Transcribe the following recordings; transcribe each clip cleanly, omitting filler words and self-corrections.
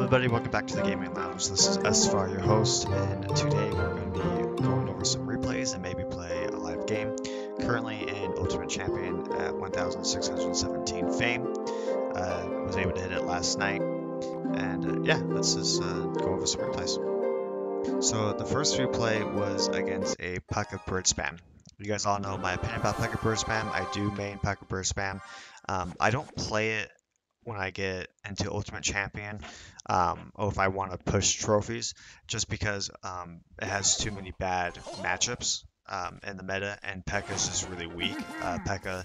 everybody, welcome back to the Gaming Lounge. This is Esfar, your host, and today we're going to be going over some replays and maybe play a live game. Currently in Ultimate Champion at 1,617 fame. Was able to hit it last night, and yeah, let's just go over some replays. So the first replay was against a Pack of Bird Spam. You guys all know my opinion about Pack of Bird Spam. I do main Pack of Bird Spam. I don't play it when I get into Ultimate Champion, or if I want to push trophies, just because it has too many bad matchups in the meta, and P.E.K.K.A is just really weak. P.E.K.K.A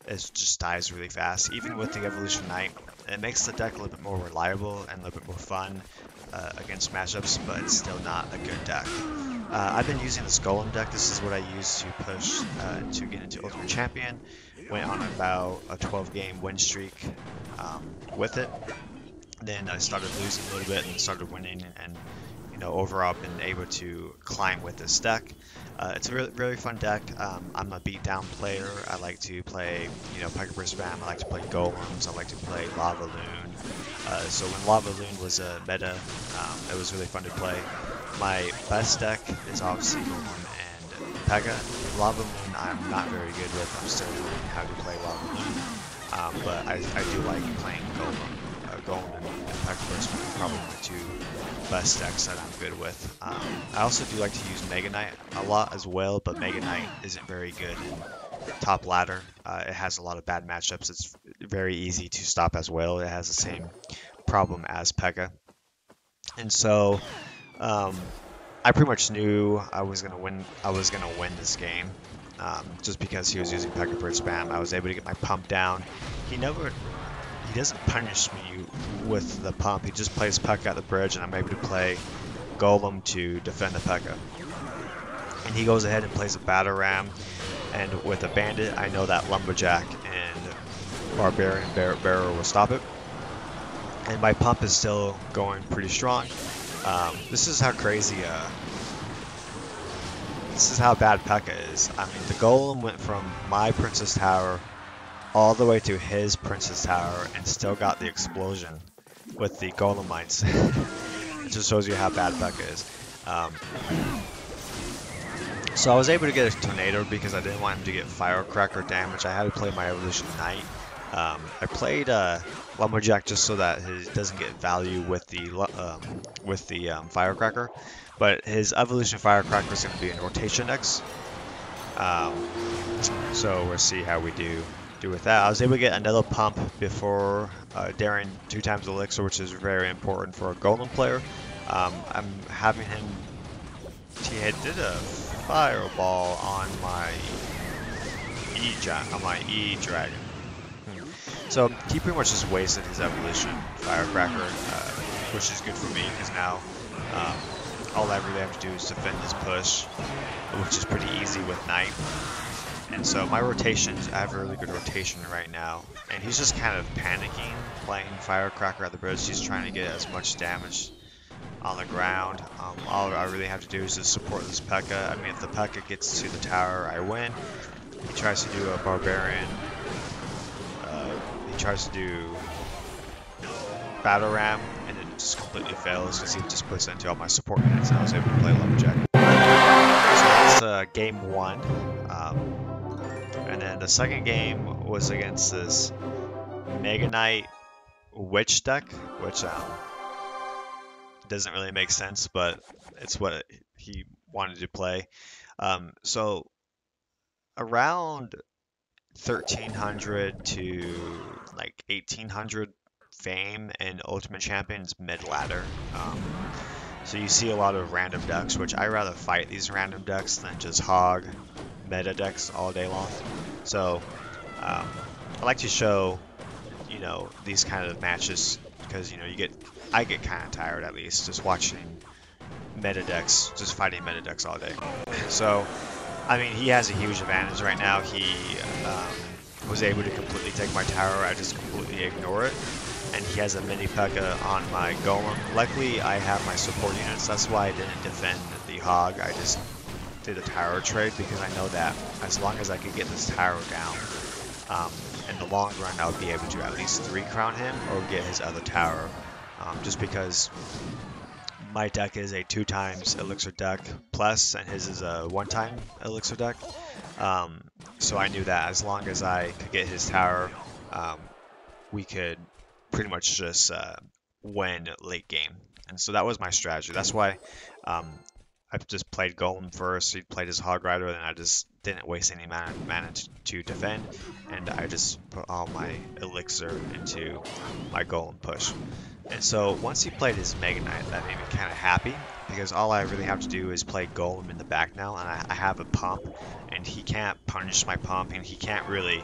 just dies really fast. Even with the Evolution Knight, it makes the deck a little bit more reliable and a little bit more fun against matchups, but it's still not a good deck. I've been using this Golem deck. This is what I use to push to get into Ultimate Champion. Went on about a 12-game win streak with it. Then I started losing a little bit and started winning, and overall been able to climb with this deck. It's a really fun deck. I'm a beatdown player. I like to play P.E.K.K.A vs Spam. I like to play Golems. I like to play Lava Loon. So when Lava Loon was a meta, it was really fun to play. My best deck is obviously Golem and P.E.K.K.A. Lava Loon I'm not very good with. I'm still learning how to play Lava Loon. But I do like playing Golem. Golem and P.E.K.K.A vs Spam are probably the two best decks that I'm good with. I also do like to use Mega Knight a lot as well, but Mega Knight isn't very good in top ladder. It has a lot of bad matchups. It's very easy to stop as well. It has the same problem as P.E.K.K.A. And so I pretty much knew I was gonna win this game, just because he was using P.E.K.K.A vs Spam. I was able to get my pump down. He doesn't punish me with the pump. He just plays P.E.K.K.A at the bridge, and I'm able to play Golem to defend the P.E.K.K.A. And he goes ahead and plays a Battle Ram, and with a Bandit, I know that Lumberjack and Barbarian Bearer will stop it. And my pump is still going pretty strong. This is how crazy, this is how bad P.E.K.K.A is. I mean, the Golem went from my Princess Tower all the way to his Princess Tower and still got the explosion with the Golem Mites. It just shows you how bad P.E.K.K.A is. So I was able to get a Tornado because I didn't want him to get Firecracker damage. I had to play my Evolution Knight. I played Lumberjack just so that he doesn't get value with the Firecracker, but his Evolution Firecracker is going to be in rotation next. So we'll see how we do with that. I was able to get another pump before daring 2 times elixir, which is very important for a Golem player. I'm having him. He did a fireball on my E dragon. So he pretty much just wasted his Evolution Firecracker, which is good for me because now all I really have to do is defend this push, which is pretty easy with Knight. And so my rotations, I have a really good rotation right now, and he's just kind of panicking playing Firecracker at the bridge. He's trying to get as much damage on the ground. All I really have to do is just support this P.E.K.K.A. I mean, if the P.E.K.K.A gets to the tower, I win. He tries to do a Barbarian. He tries to do Battle Ram, and it just completely fails because he just puts it into all my support units, and I was able to play Lumberjack. So that's game 1. And then the second game was against this Mega Knight Witch deck, which doesn't really make sense, but it's what he wanted to play. So around 1300 to like 1800 fame and Ultimate Champions mid-ladder. So you see a lot of random decks, which I rather fight these random decks than just hog meta decks all day long. So I like to show these kind of matches because I get kind of tired, at least, just watching meta decks, just fighting meta decks all day. So I mean, he has a huge advantage right now. He was able to completely take my tower. I just completely ignore it. And he has a mini P.E.K.K.A on my Golem. Luckily, I have my support units. That's why I didn't defend the hog. I just did a tower trade because I know that as long as I could get this tower down, in the long run, I would be able to at least 3 crown him or get his other tower just because my deck is a 2x elixir deck plus, and his is a 1-time elixir deck. So I knew that as long as I could get his tower, we could pretty much just win late game. And so that was my strategy. That's why I just played Golem first. He played his Hog Rider, and I just didn't waste any mana to defend, and I just put all my elixir into my Golem push. And so once he played his Mega Knight, that made me kind of happy, because all I really have to do is play Golem in the back now, and I have a pump, and he can't punish my pump, and he can't really...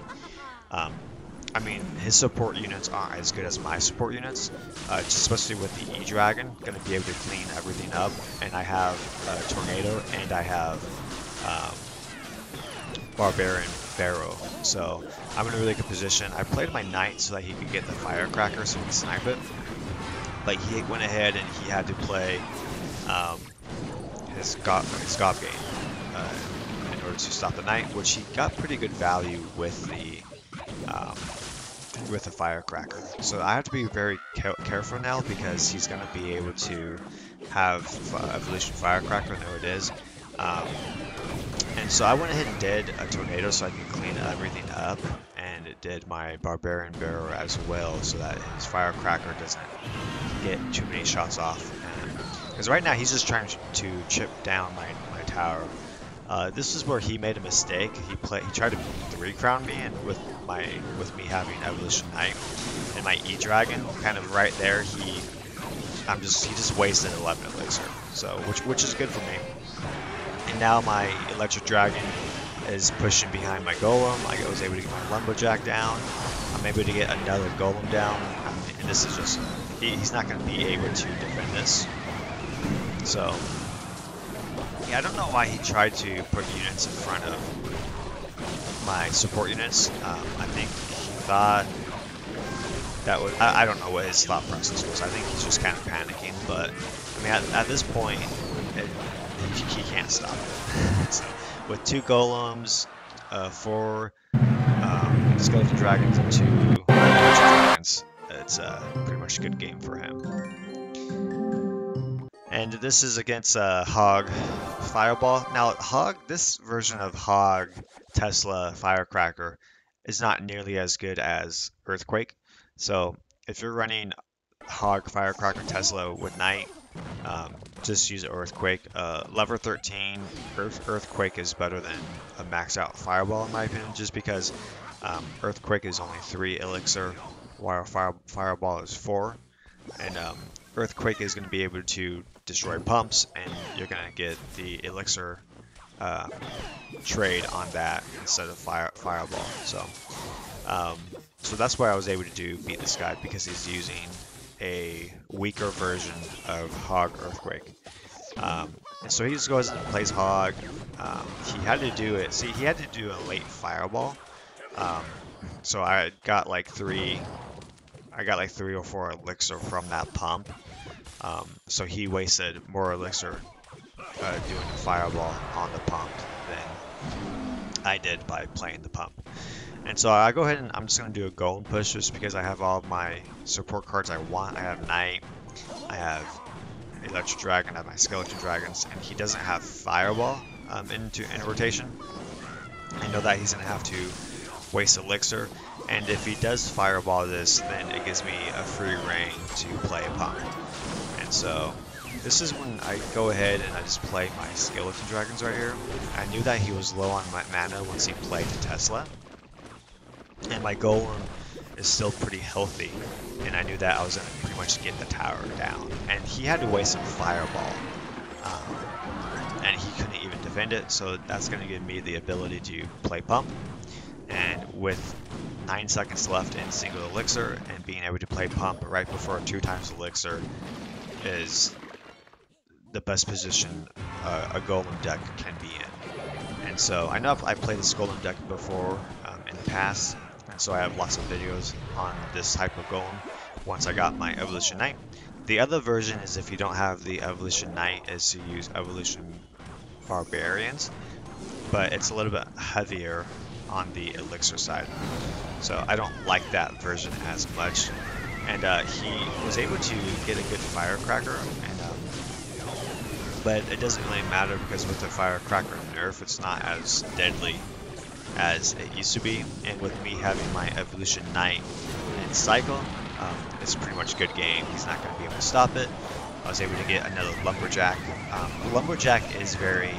I mean, his support units aren't as good as my support units, especially with the E-Dragon, going to be able to clean everything up, and I have Tornado, and I have Barbarian Barrow, so I'm in a really good position. I played my Knight so that he could get the Firecracker so he can snipe it, but he went ahead and he had to play his Gob game in order to stop the Knight, which he got pretty good value with the Firecracker. So I have to be very careful now, because he's going to be able to have Evolution Firecracker, and there it is. And so I went ahead and did a Tornado so I could clean everything up, and it did my Barbarian Barrow as well, so that his Firecracker doesn't get too many shots off. Because right now he's just trying to chip down my tower. This is where he made a mistake. He tried to 3-crown me, and with me having Evolution Knight and my E-Dragon, kind of right there, he just wasted 11 elixir. So which is good for me. And now my Electric Dragon is pushing behind my Golem. I was able to get my Lumberjack down. I'm able to get another Golem down. And this is just he's not going to be able to defend this. So. Yeah, I don't know why he tried to put units in front of my support units. I think he thought that was... I don't know what his thought process was. I think he's just kind of panicking, but I mean, at this point, he can't stop it. So, with 2 Golems, 4 Skeleton Dragons, and 2 Electric Dragons, it's pretty much a good game for him. And this is against Hog Fireball. Now, this version of Hog Tesla Firecracker is not nearly as good as Earthquake. So if you're running Hog Firecracker Tesla with Knight, just use Earthquake. Level 13 Earthquake is better than a maxed out Fireball in my opinion, just because Earthquake is only 3 elixir, while Fireball is 4. And Earthquake is going to be able to destroy pumps, and you're going to get the elixir trade on that instead of Fireball. So that's why I was able to beat this guy, because he's using a weaker version of Hog Earthquake. And so he just goes and plays Hog. He had to do it. See, he had to do a late Fireball. So I got like 3 or 4 elixir from that pump. So he wasted more elixir doing the Fireball on the pump than I did by playing the pump. And so I go ahead and I'm just going to do a Golem push, just because I have all of my support cards I want. I have Knight, I have Electric Dragon, I have my Skeleton Dragons, and he doesn't have Fireball in rotation. I know that he's going to have to waste elixir, and if he does Fireball this, then it gives me a free reign to play a pump. And so this is when I go ahead and I just play my Skeleton Dragons right here. I knew that he was low on my mana once he played the Tesla, and my Golem is still pretty healthy, and I knew that I was going to pretty much get the tower down. And he had to waste some Fireball, and he couldn't even defend it, so that's going to give me the ability to play pump. And with 9 seconds left in single elixir, and being able to play pump right before 2x elixir is the best position a Golem deck can be in. And so I know I've played this Golem deck before in the past, and so I have lots of videos on this type of Golem once I got my Evolution Knight. The other version is, if you don't have the Evolution Knight, is to use Evolution Barbarians, but it's a little bit heavier on the elixir side. So I don't like that version as much. and he was able to get a good firecracker, and but it doesn't really matter because with the firecracker nerf, it's not as deadly as it used to be. And with me having my evolution knight and cycle, it's pretty much good game. He's not going to be able to stop it. I was able to get another lumberjack. Lumberjack is a very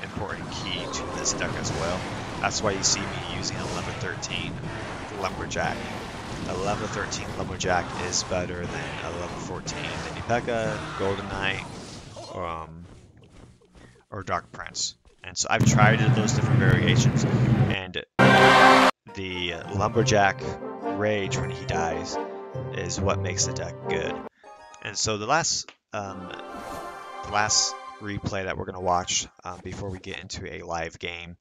important key to this deck as well. That's why you see me using a level 13 lumberjack. A level 13 lumberjack is better than a level 14 Mini P.E.K.K.A, Golden Knight, or Dark Prince. And so I've tried those different variations, and the lumberjack rage when he dies is what makes the deck good. And so the last replay that we're going to watch before we get into a live game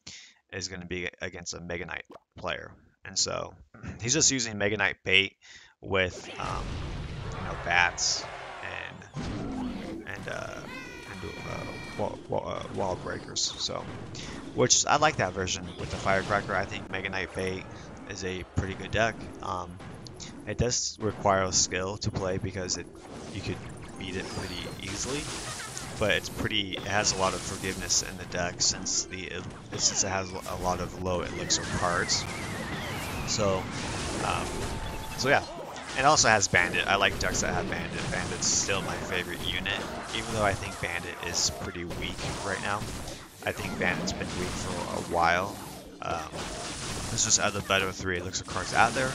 is going to be against a Mega Knight player. And so he's just using Mega Knight bait with bats and wall breakers. So, which I like that version with the firecracker. I think Mega Knight bait is a pretty good deck. It does require skill to play because you could beat it pretty easily, but it has a lot of forgiveness in the deck since it has a lot of low elixir cards. So yeah, it also has Bandit. I like decks that have Bandit. Bandit's still my favorite unit, even though I think Bandit is pretty weak right now. I think Bandit's been weak for a while. There's just other better 3 elixir cards out there,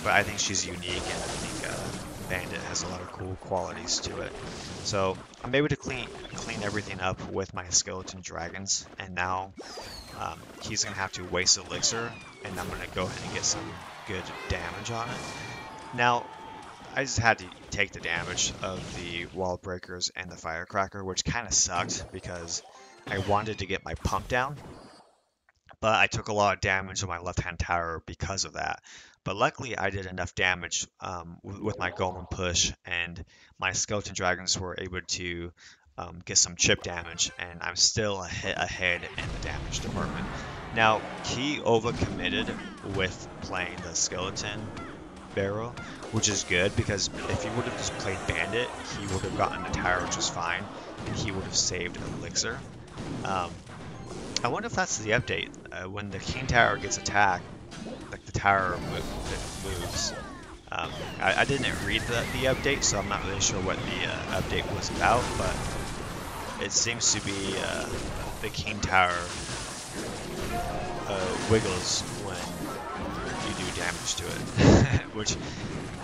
but I think she's unique, and I think Bandit has a lot of cool qualities to it. So I'm able to clean everything up with my skeleton dragons, and now he's gonna have to waste elixir, and I'm gonna go ahead and get some good damage on it. Now I just had to take the damage of the wall breakers and the firecracker, which kind of sucked because I wanted to get my pump down, but I took a lot of damage on my left-hand tower because of that. But luckily, I did enough damage with my golem push, and my skeleton dragons were able to get some chip damage, and I'm still ahead in the damage department. Now, he overcommitted with playing the skeleton barrel, which is good because if he would have just played bandit, he would have gotten the tower just fine, and he would have saved elixir. I wonder if that's the update. When the king tower gets attacked, like the tower moves. I didn't read the update, so I'm not really sure what the update was about, but it seems to be the king tower wiggles when you do damage to it, which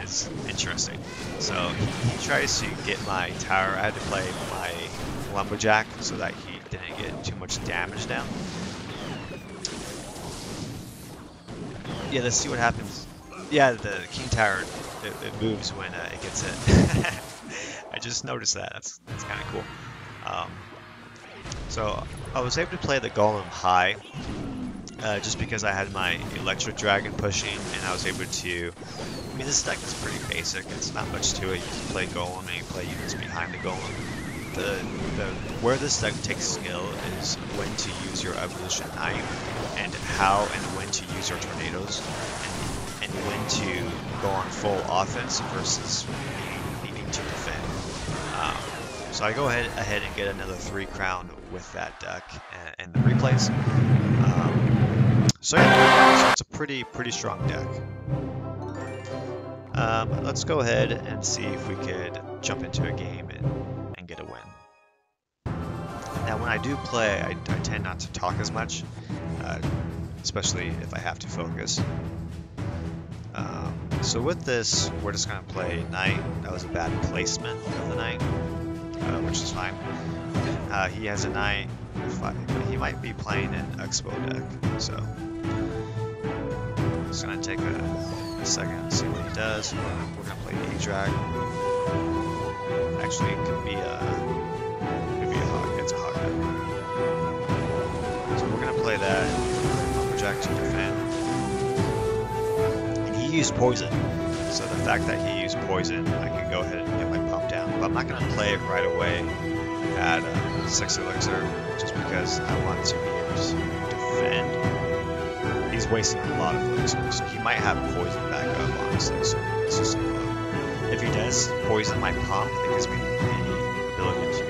is interesting. So he tries to get my tower. I had to play my lumberjack so that he didn't get too much damage down. Yeah, let's see what happens. Yeah, the king tower, it moves when it gets hit. I just noticed that. That's kind of cool. So I was able to play the golem high, just because I had my electric dragon pushing, and I was able to. I mean, this deck is pretty basic. It's not much to it. You just play golem and you play units behind the golem. Where this deck takes skill is when to use your evolution knight, and how and when to use your tornadoes, and when to go on full offense versus needing to defend. So I go ahead and get another 3 crown with that deck and the replays. So yeah, so it's a pretty strong deck. Let's go ahead and see if we could jump into a game and get a win. Now when I do play, I tend not to talk as much, especially if I have to focus. So with this, we're just going to play Knight. That was a bad placement of the Knight, which is fine. He has a Knight, but he might be playing an Expo deck, so it's going to take a second to see what he does. We're going to play the E-Drag. Actually, it could be a hog. It's a hog deck. So we're going to play that. Lumberjack to defend. And he used poison. So the fact that he used poison, I can go ahead and get my pump down. But I'm not going to play it right away at 6 elixir, just because I want to be able to defend. He's wasting a lot of elixir, so he might have poison back up on obviously, so let's just take a look. If he does poison my pump, it gives me the ability to...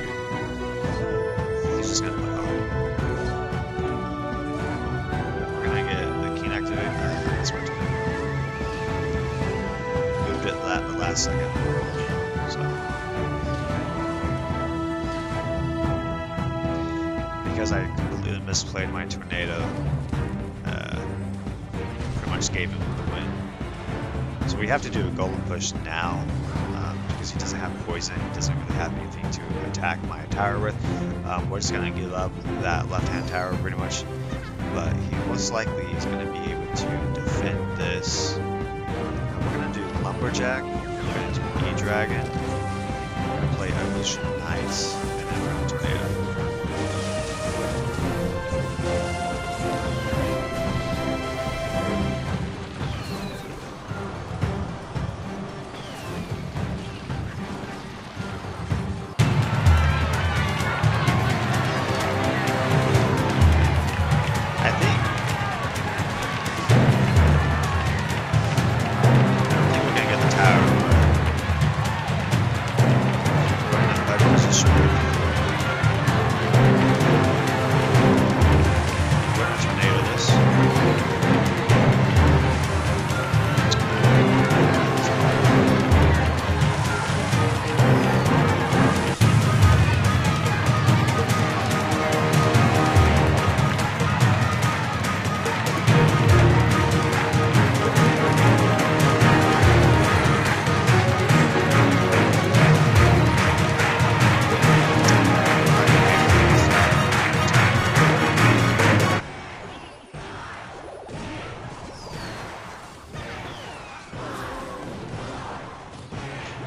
He's just gonna play off. We're gonna get the keen activate. That's what moved it the last second. So because I completely misplayed my tornado, pretty much gave him the win. So we have to do a golem push now, because he doesn't have poison, he doesn't really have anything to attack my tower with. We're just going to give up that left-hand tower pretty much, but he most likely is going to be able to defend this. We're going to do Lumberjack, we're going to do E-Dragon, we're going to play Evolution Knights, and then we're going to Tornado.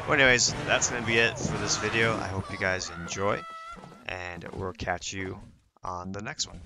Well, anyways, that's going to be it for this video. I hope you guys enjoy, and we'll catch you on the next one.